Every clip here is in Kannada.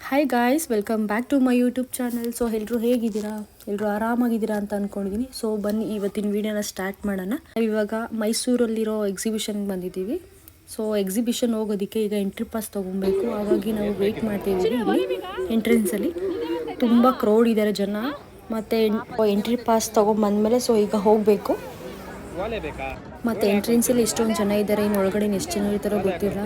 Hi guys, welcome back to my YouTube channel. So ಎಲ್ಲರೂ ಹೇಗಿದ್ದೀರಾ? ಎಲ್ಲರೂ ಆರಾಮಾಗಿದ್ದೀರಾ ಅಂತ ಅಂದ್ಕೊಂಡಿದ್ದೀನಿ. ಸೊ ಬನ್ನಿ ಇವತ್ತಿನ ವೀಡಿಯೋನ ಸ್ಟಾರ್ಟ್ ಮಾಡೋಣ. ಇವಾಗ ಮೈಸೂರಲ್ಲಿರೋ ಎಕ್ಸಿಬಿಷನ್ಗೆ ಬಂದಿದ್ದೀವಿ. ಸೊ ಎಕ್ಸಿಬಿಷನ್ ಹೋಗೋದಕ್ಕೆ ಈಗ ಎಂಟ್ರಿ ಪಾಸ್ ತೊಗೊಬೇಕು. ಹಾಗಾಗಿ ನಾವು ವೆಯ್ಟ್ ಮಾಡ್ತಿದ್ದೀವಿ ಇಲ್ಲಿ ಎಂಟ್ರೆನ್ಸಲ್ಲಿ. ತುಂಬ ಕ್ರೌಡ್ ಇದ್ದಾರೆ ಜನ. ಮತ್ತು ಎಂಟ್ರಿ ಪಾಸ್ ತೊಗೊಂಬಂದಮೇಲೆ ಸೊ ಈಗ ಹೋಗಬೇಕು. ಮತ್ತು ಎಂಟ್ರೆನ್ಸಲ್ಲಿ ಎಷ್ಟೊಂದು ಜನ ಇದ್ದಾರೆ. ಇನ್ನು ಒಳಗಡೆ ಎಷ್ಟು ಜನ ಇರ್ತಾರೋ ಗೊತ್ತಿಲ್ಲ.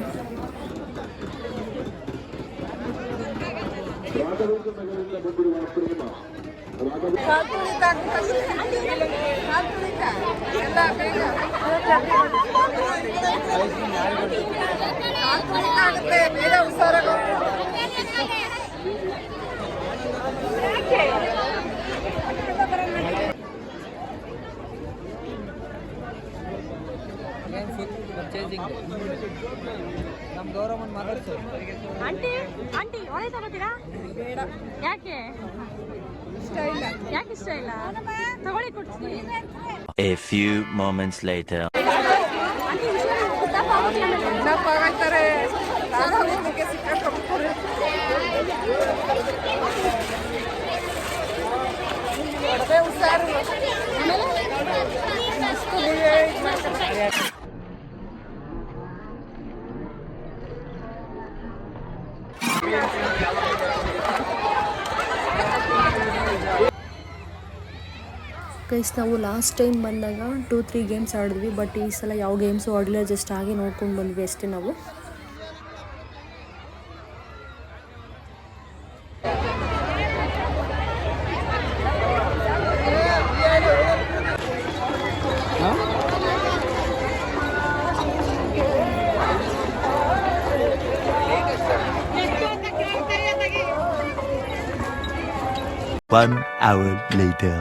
A few moments later. Guys, ನಾವು ಲಾಸ್ಟ್ ಟೈಮ್ ಬಂದಾಗ 2-3 ಗೇಮ್ಸ್ ಆಡಿದ್ವಿ. ಬಟ್ ಈ ಸಲ ಯಾವ ಗೇಮ್ಸು ಆಡಲಿಲ್ಲ. ಜಸ್ಟ್ ಹಾಗೆ ನೋಡ್ಕೊಂಡು ಬಂದ್ವಿ ಅಷ್ಟೇ ನಾವು. One hour later.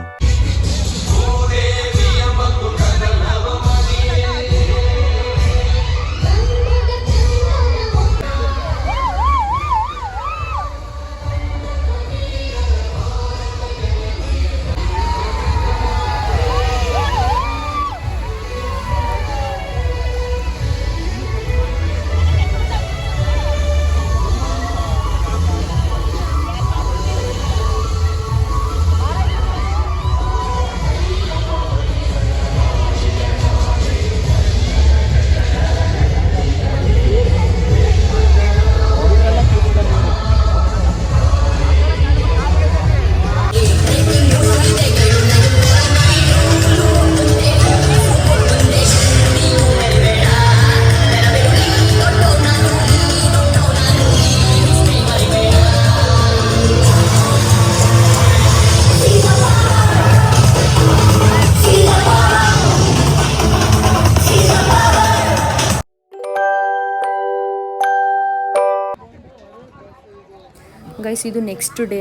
ಗೈಸ್, ಇದು ನೆಕ್ಸ್ಟ್ ಡೇ.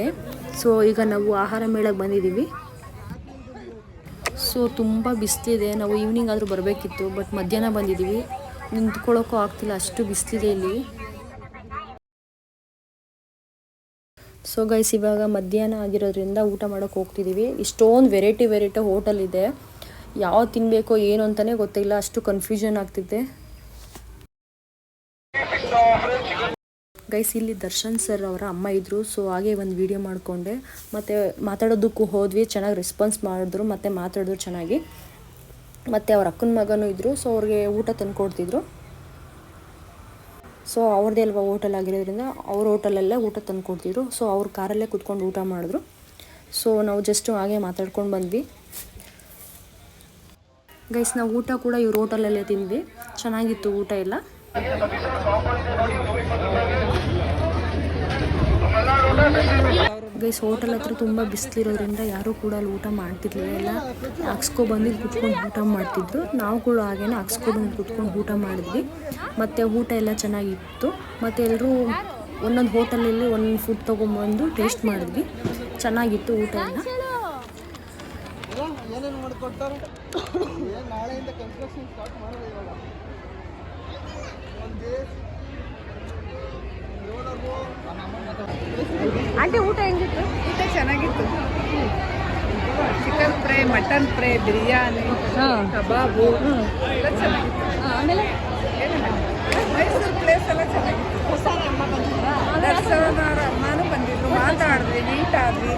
ಸೊ ಈಗ ನಾವು ಆಹಾರ ಮೇಳಕ್ಕೆ ಬಂದಿದ್ದೀವಿ. ಸೊ ತುಂಬ ಬಿಸಿಲಿದೆ. ನಾವು ಈವ್ನಿಂಗ್ ಆದರೂ ಬರಬೇಕಿತ್ತು. ಬಟ್ ಮಧ್ಯಾಹ್ನ ಬಂದಿದ್ದೀವಿ. ನಿಂತ್ಕೊಳ್ಳೋಕ್ಕೂ ಆಗ್ತಿಲ್ಲ, ಅಷ್ಟು ಬಿಸಿಲಿದೆ ಇಲ್ಲಿ. ಸೊ ಗೈಸ್, ಇವಾಗ ಮಧ್ಯಾಹ್ನ ಆಗಿರೋದ್ರಿಂದ ಊಟ ಮಾಡೋಕ್ಕೆ ಹೋಗ್ತಿದ್ದೀವಿ. ಇಷ್ಟೊಂದು ವೆರೈಟಿ ಹೋಟೆಲ್ ಇದೆ. ಯಾವ ತಿನ್ನಬೇಕೋ ಏನು ಅಂತಲೇ ಗೊತ್ತಿಲ್ಲ. ಅಷ್ಟು ಕನ್ಫ್ಯೂಷನ್ ಆಗ್ತಿದೆ. ಗೈಸ್, ಇಲ್ಲಿ ದರ್ಶನ್ ಸರ್ ಅವರ ಅಮ್ಮ ಇದ್ದರು. ಸೊ ಹಾಗೆ ಒಂದು ವಿಡಿಯೋ ಮಾಡಿಕೊಂಡೆ. ಮತ್ತು ಮಾತಾಡೋದಕ್ಕೂ ಹೋದ್ವಿ. ಚೆನ್ನಾಗಿ ರೆಸ್ಪಾನ್ಸ್ ಮಾಡಿದ್ರು ಮತ್ತು ಮಾತಾಡಿದ್ರು ಚೆನ್ನಾಗಿ. ಮತ್ತು ಅವ್ರ ಅಕ್ಕನ ಮಗನೂ ಇದ್ದರು. ಸೊ ಅವ್ರಿಗೆ ಊಟ ತಂದು ಕೊಡ್ತಿದ್ರು. ಸೊ ಅವ್ರದ್ದೇ ಅಲ್ವಾ ಹೋಟೆಲ್ ಆಗಿರೋದ್ರಿಂದ ಅವ್ರ ಹೋಟೆಲಲ್ಲೇ ಊಟ ತಂದು ಕೊಡ್ತಿದ್ರು. ಸೊ ಅವ್ರ ಕಾರಲ್ಲೇ ಕುತ್ಕೊಂಡು ಊಟ ಮಾಡಿದ್ರು. ಸೊ ನಾವು ಜಸ್ಟು ಹಾಗೆ ಮಾತಾಡ್ಕೊಂಡು ಬಂದ್ವಿ. ಗೈಸ್, ನಾವು ಊಟ ಕೂಡ ಇವ್ರ ಹೋಟೆಲಲ್ಲೇ ತಿಂದ್ವಿ. ಚೆನ್ನಾಗಿತ್ತು ಊಟ ಎಲ್ಲ. ಗೈಸ್, ಹೋಟೆಲ್ ಹತ್ರ ತುಂಬ ಬಿಸಿಲಿರೋದ್ರಿಂದ ಯಾರೂ ಕೂಡ ಅಲ್ಲಿ ಊಟ ಮಾಡ್ತಿರ್ಲಿಲ್ಲ. ಎಲ್ಲ ಹಾಕ್ಸ್ಕೊಬಂದು ಇಲ್ಲಿ ಕುತ್ಕೊಂಡು ಊಟ ಮಾಡ್ತಿದ್ರು. ನಾವು ಕೂಡ ಹಾಗೇನೆ ಹಾಕ್ಸ್ಕೊಬಂದು ಕುತ್ಕೊಂಡು ಊಟ ಮಾಡಿದ್ವಿ. ಮತ್ತು ಊಟ ಎಲ್ಲ ಚೆನ್ನಾಗಿತ್ತು. ಮತ್ತು ಎಲ್ಲರೂ ಒಂದೊಂದು ಹೋಟೆಲಲ್ಲಿ ಒಂದೊಂದು ಫುಡ್ ತೊಗೊಂಬಂದು ಟೇಸ್ಟ್ ಮಾಡಿದ್ವಿ. ಚೆನ್ನಾಗಿತ್ತು ಊಟ ಎಲ್ಲ. ಆಂಟಿ, ಊಟ ಹೆಂಗಿತ್ತು? ಊಟ ಚೆನ್ನಾಗಿತ್ತು. Chicken fry, mutton fry, biryani, kebab ಎಲ್ಲ ಚೆನ್ನಾಗಿತ್ತು. ಆಮೇಲೆ ಮೈಸೂರು ಪ್ಲೇಸ್ ಎಲ್ಲ ಚೆನ್ನಾಗಿತ್ತು. ದರ್ಶನ ಅಮ್ಮನೂ ಆಟ ಆಡಿದ್ವಿ, ಈಟ್ ಆದ್ವಿ,